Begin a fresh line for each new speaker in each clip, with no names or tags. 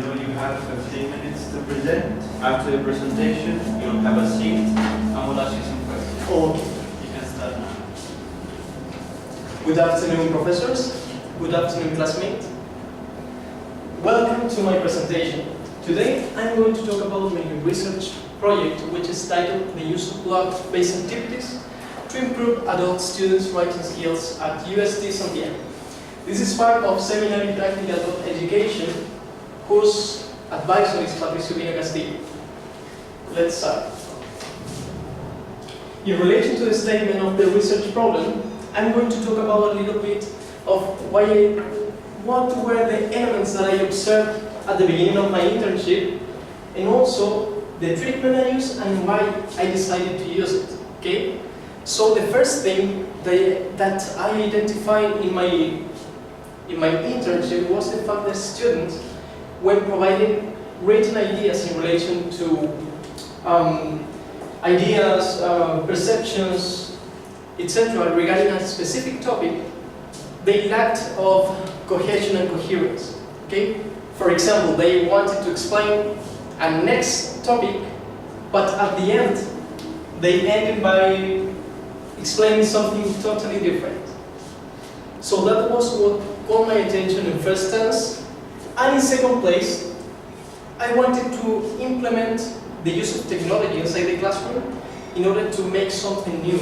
So you have 15 minutes to present. After the presentation, you'll have a seat and we'll ask you some questions.
Okay.
You can start now.
Good afternoon, professors. Good afternoon, classmates. Welcome to my presentation. Today, I'm going to talk about my research project, which is titled The Use of Block-Based Activities to Improve Adult Students' Writing Skills at UST Santiago. This is part of Seminario y Práctica Education, whose advisor is Patricio Villa Castillo. Let's start. In relation to the statement of the research problem, I'm going to talk about a little bit of what were the elements that I observed at the beginning of my internship, and also the treatment I used and why I decided to use it. Okay? So the first thing that I identified in my internship was the fact that students, when providing written ideas in relation to ideas, perceptions, etc., regarding a specific topic, they lacked of cohesion and coherence. Okay? For example, they wanted to explain a next topic, but at the end, they ended by explaining something totally different. So that was what caught my attention in first instance. And in second place, I wanted to implement the use of technology inside the classroom in order to make something new.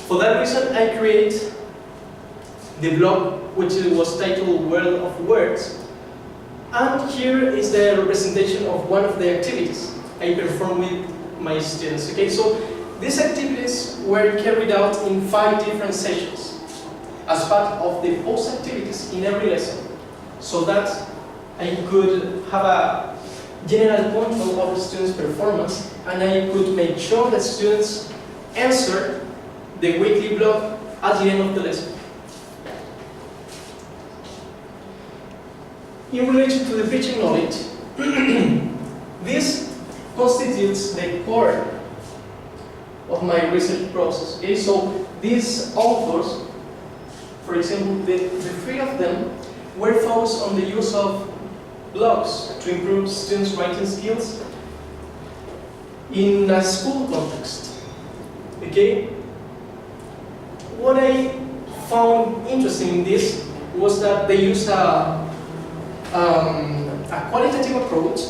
For that reason, I created the blog, which was titled World of Words. And here is the representation of one of the activities I performed with my students. Okay, so these activities were carried out in 5 different sessions as part of the post activities in every lesson, so that I could have a general control over students' performance, and I could make sure that students answer the weekly blog at the end of the lesson. In relation to the pitching knowledge, this constitutes the core of my research process. Okay, so these authors, for example, the 3 of them were focused on the use of blogs to improve students' writing skills in a school context. Okay? What I found interesting in this was that they used a qualitative approach,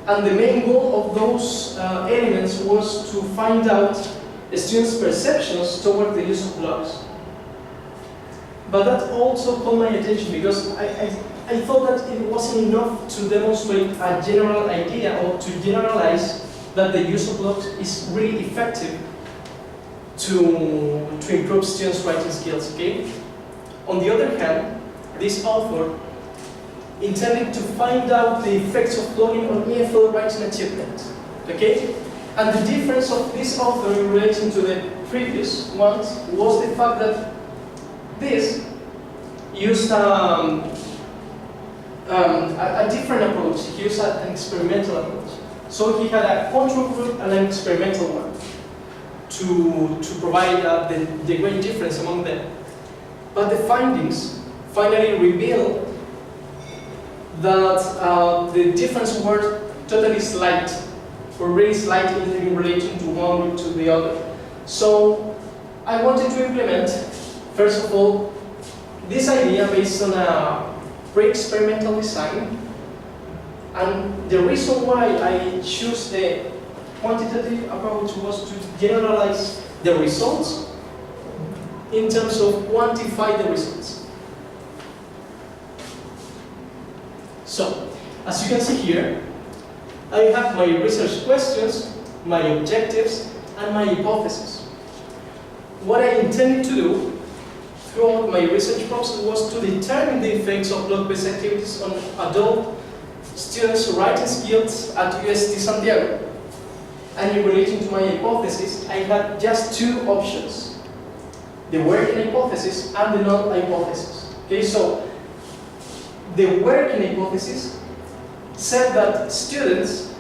and the main goal of those elements was to find out the students' perceptions toward the use of blogs. But that also caught my attention because I thought that it wasn't enough to demonstrate a general idea or to generalize that the use of blogs is really effective to improve students' writing skills. Okay? On the other hand, this author intended to find out the effects of blogging on EFL writing achievement. Okay? And the difference of this author in relation to the previous ones was the fact that this used a different approach. He used an experimental approach. So he had a control group and an experimental one to provide the great difference among them. But the findings finally revealed that the difference were totally slight, or really slight in relation to one group to the other. So I wanted to implement, first of all, this idea based on a pre-experimental design, and the reason why I chose the quantitative approach was to generalize the results in terms of quantify the results. So, as you can see here, I have my research questions, my objectives, and my hypothesis. What I intended to do throughout my research process was to determine the effects of blog-based activities on adult students' writing skills at UST Santiago. And in relation to my hypothesis, I had just 2 options: the working hypothesis and the null hypothesis. Okay, so the working hypothesis said that students,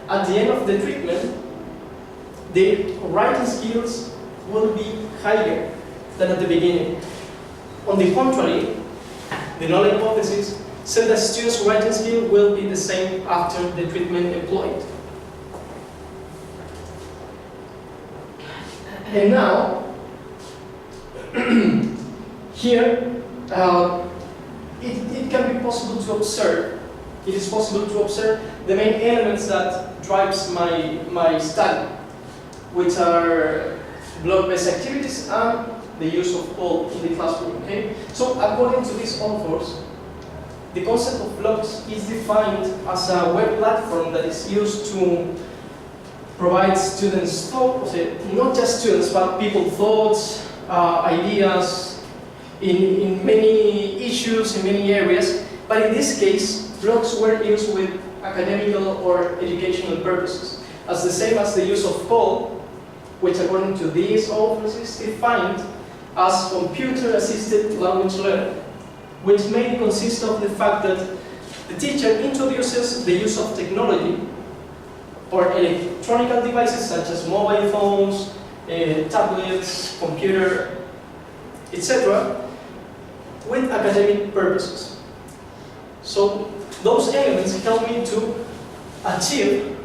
at the end of the treatment, their writing skills will be higher than at the beginning. On the contrary, the null hypothesis so the student's writing skill will be the same after the treatment employed. And now, here, it can be possible to observe. It is possible to observe the main elements that drives my study, which are block-based activities and the use of all in the classroom. Okay. So according to these authors, the concept of blogs is defined as a web platform that is used to provide students thoughts, not just students, but people thoughts, ideas in many issues, in many areas. But in this case, blogs were used with academical or educational purposes, as the same as the use of code, which according to these authors is defined as computer-assisted language learning, which mainly consists of the fact that the teacher introduces the use of technology or electronic devices such as mobile phones, tablets, computer, etc., with academic purposes. So those elements help me to achieve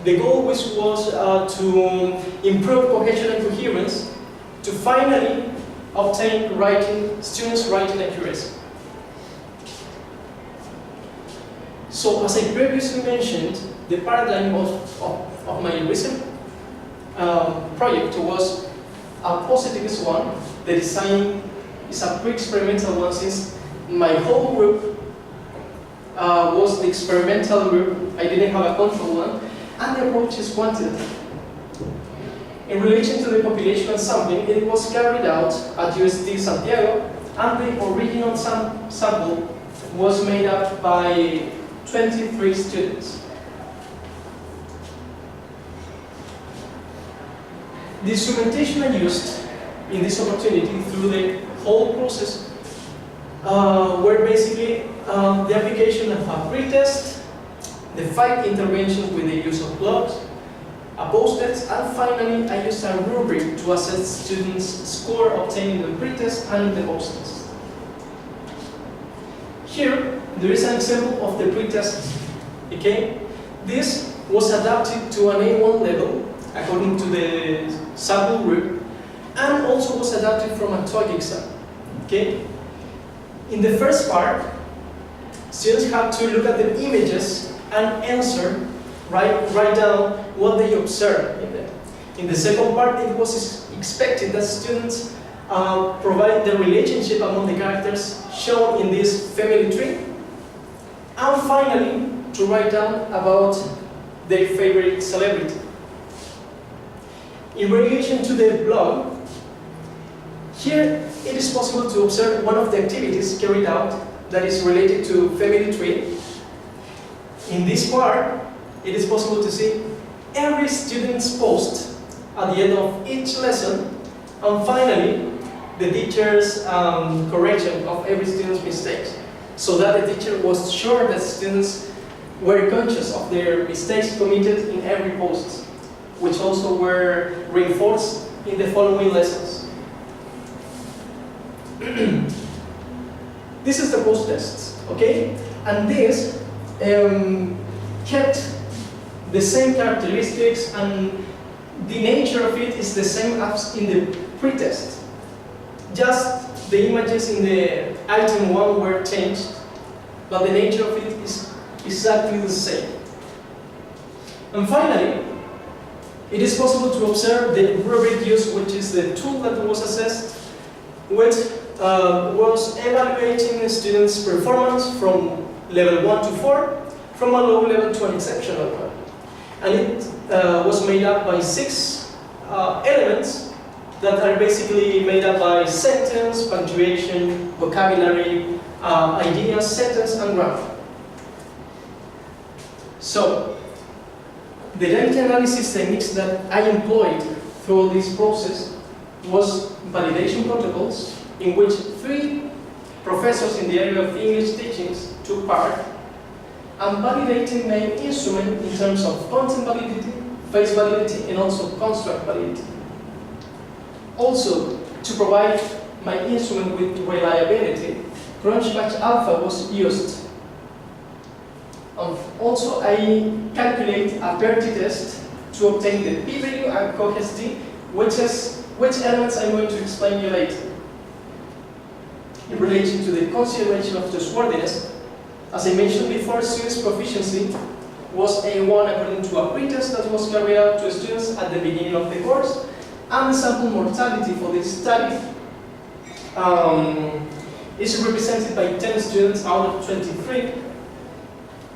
the goal, which was to improve cohesion and coherence, to finally obtain students' writing accuracy. So, as I previously mentioned, the paradigm of my recent project was a positivist one. The design is a pre-experimental one, since my whole group was the experimental group. I didn't have a control one, and the approach is quantitative. In relation to the population sampling, it was carried out at UST Santiago, and the original sample was made up by 23 students. The instrumentation I used in this opportunity through the whole process were basically the application of a pretest, the 5 interventions with the use of blogs, a posttest, and finally I used a rubric to assess students' score obtained in the pretest and in the posttest. Here, there is an example of the pretest. Okay? This was adapted to an A1 level according to the sample group, and also was adapted from a TOEIC exam. Okay? In the first part, students had to look at the images and answer, write down what they observed in them. In the second part, it was expected that students provide the relationship among the characters shown in this family tree, and finally, to write down about their favorite celebrity. In relation to the blog, here it is possible to observe one of the activities carried out that is related to family tree. In this part, it is possible to see every student's post at the end of each lesson, and finally, the teacher's correction of every student's mistakes, so that the teacher was sure that students were conscious of their mistakes committed in every post, which also were reinforced in the following lessons. This is the post-test, okay? And this kept the same characteristics, and the nature of it is the same as in the pre-test. Just the images in the item 1 were changed, but the nature of it is exactly the same. And finally, it is possible to observe the rubric used, which is the tool that was assessed, which was evaluating the students' performance from level 1 to 4, from a low level to an exceptional one. And it was made up by 6 elements that are basically made up by sentence, punctuation, vocabulary, ideas, sentence, and grammar. So, the data analysis techniques that I employed through this process was validation protocols, in which 3 professors in the area of English teachings took part, and validating my instrument in terms of content validity, face validity, and also construct validity. Also, to provide my instrument with reliability, crunchback alpha was used. Also, I calculate a P-test to obtain the p-value and cohes d, which elements I'm going to explain you later. In relation to the consideration of trustworthiness, as I mentioned before, students' proficiency was A1 according to a pre-test that was carried out to students at the beginning of the course, and the sample mortality for this study is represented by 10 students out of 23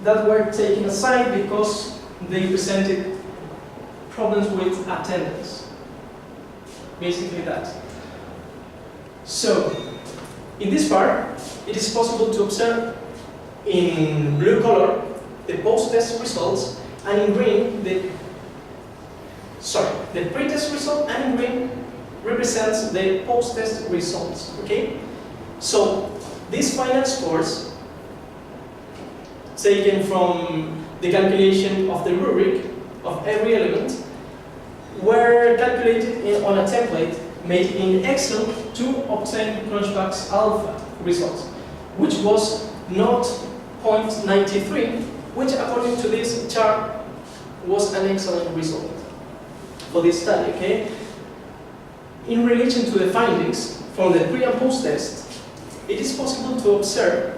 that were taken aside because they presented problems with attendance. Basically that. So, in this part, it is possible to observe in blue color the post-test results, and in green the pre-test result, and in green represents the post-test results. Okay? So these final scores taken from the calculation of the rubric of every element were calculated on a template made in Excel to obtain crunchback alpha results, which was not 0.93, which according to this chart was an excellent result for this study. Okay? In relation to the findings from the pre and post test, it is possible to observe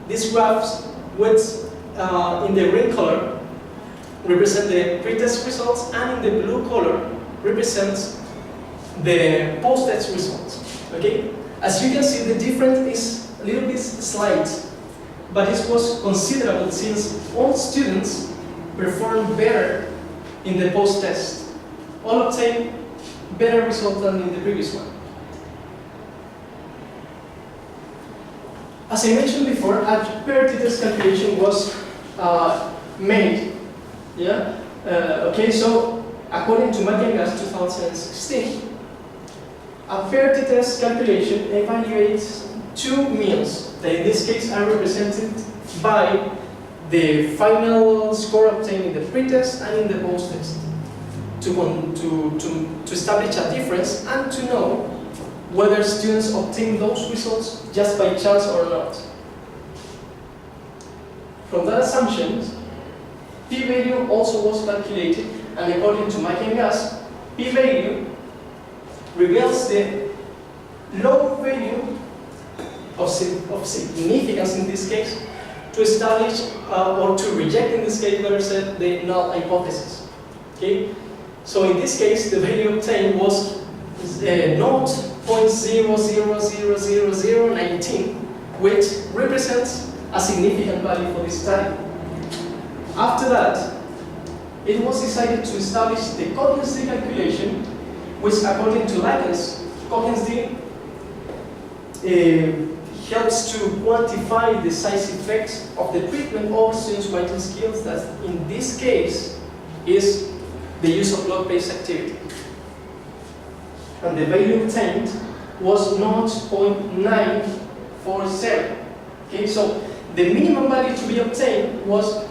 these graphs with in the green color represent the pre-test results, and in the blue color represents the post-test results. Okay? As you can see, the difference is a little bit slight, but it was considerable since all students performed better in the post-test. All obtained better results than in the previous one. As I mentioned before, a P-test calculation was made. Yeah. Okay. So according to Gas 2016, a P-test calculation evaluates two means that in this case are represented by the final score obtained in the pre-test and in the post-test to establish a difference and to know whether students obtain those results just by chance or not. From that assumption, p-value also was calculated, and according to Gas, p-value reveals the low value of significance in this case to establish or to reject in this case, better said, the null hypothesis. Okay? So in this case, the value obtained was 0.000019, which represents a significant value for this study. After that, it was decided to establish the Cohen's d calculation, which according to Likens, Cohen's d helps to quantify the size effects of the treatment over students' writing skills, that in this case is the use of log-based activity. And the value obtained was 0.947. Okay, so the minimum value to be obtained was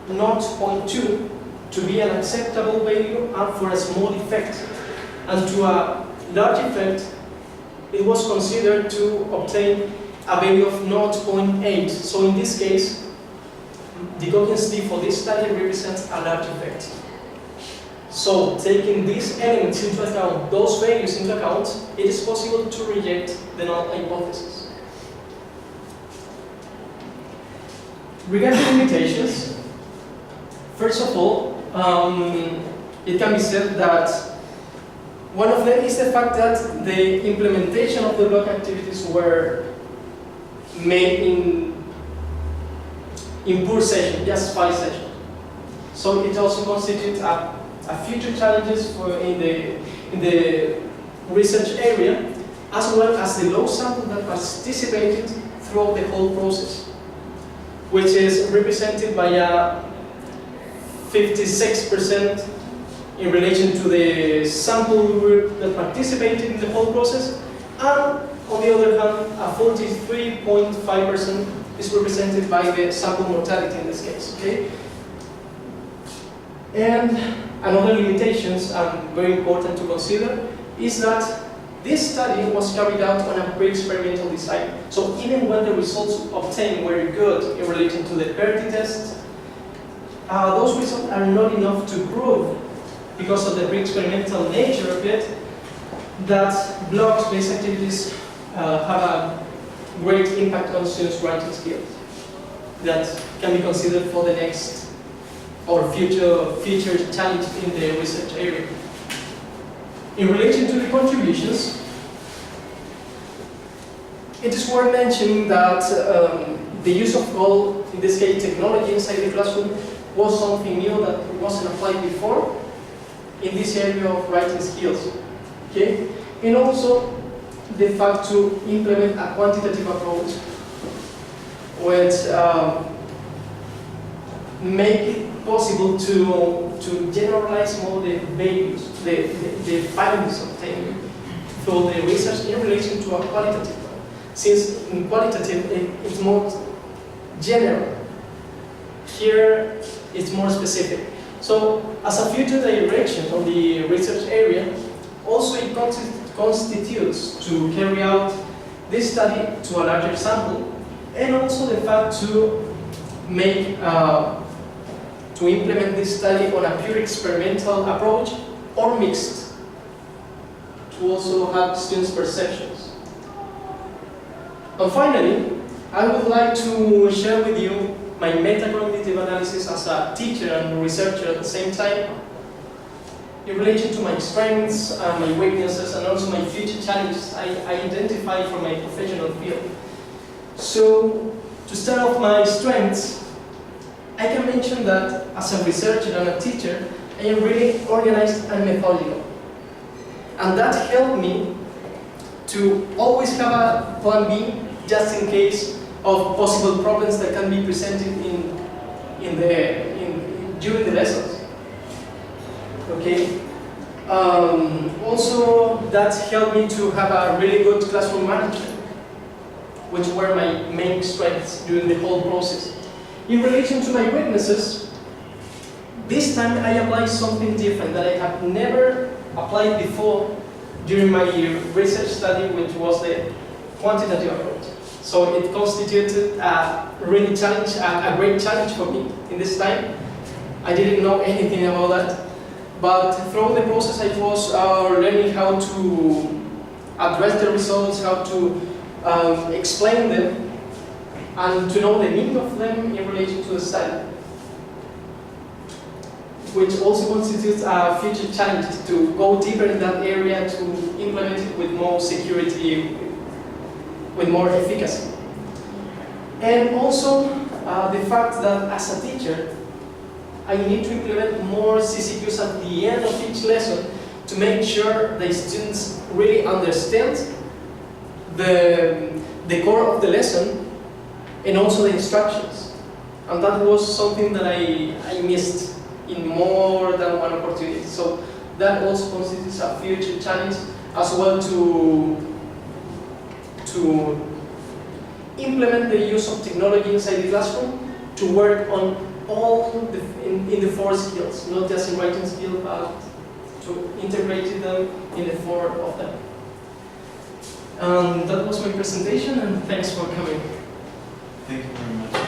0.2 to be an acceptable value and for a small effect. And to a large effect, it was considered to obtain a value of 0.8. So in this case, the Cohen's d for this study represents a large effect. So taking these elements into account, those values into account, it is possible to reject the null hypothesis. Regarding limitations, first of all, it can be said that one of them is the fact that the implementation of the block activities were made in poor session, just 5 sessions. So it also constitutes a future challenges in the research area, as well as the low sample that participated throughout the whole process, which is represented by a 56% in relation to the sample group that participated in the whole process, and on the other hand, a 43.5% is represented by the sample mortality in this case. Okay? And another limitations, and very important to consider, is that this study was carried out on a pre-experimental design. So even when the results obtained were good in relation to the PERTI test, those results are not enough to prove, because of the pre-experimental nature of it, that blocks-based activities have a great impact on students' writing skills that can be considered for the next or future challenge in the research area. In relation to the contributions, it is worth mentioning that the use of all, in this case, technology inside the classroom was something new that wasn't applied before in this area of writing skills. Okay? And also the fact to implement a quantitative approach which make it possible to generalize more the values, the findings obtained through the research in relation to a qualitative one. Since in qualitative it's more general, here it's more specific. So as a future direction of the research area, also it constitutes to carry out this study to a larger sample, and also the fact to make to implement this study on a pure experimental approach or mixed, to also have students' perceptions. And finally, I would like to share with you my metacognitive analysis as a teacher and researcher at the same time, in relation to my strengths, my weaknesses, and also my future challenges I identify from my professional field. So, to start off my strengths, I can mention that as a researcher and a teacher, I am really organized and methodical. And that helped me to always have a plan B, just in case of possible problems that can be presented during the lessons. Okay. Also, that helped me to have a really good classroom management, which were my main strengths during the whole process. In relation to my weaknesses, this time I applied something different that I have never applied before during my research study, which was the quantitative approach. So it constituted a great challenge for me in this time. I didn't know anything about that, but through the process I was learning how to address the results, how to explain them, and to know the meaning of them in relation to the study, which also constitutes a future challenge to go deeper in that area, to implement it with more security, with more efficacy. And also the fact that as a teacher, I need to implement more CCQs at the end of each lesson to make sure the students really understand the core of the lesson and also the instructions. And that was something that I missed in more than one opportunity. So that also constitutes a future challenge as well to implement the use of technology inside the classroom to work on all in the four skills, not just in writing skills, but to integrate them in the four of them. That was my presentation, and thanks for coming.
Thank you very much.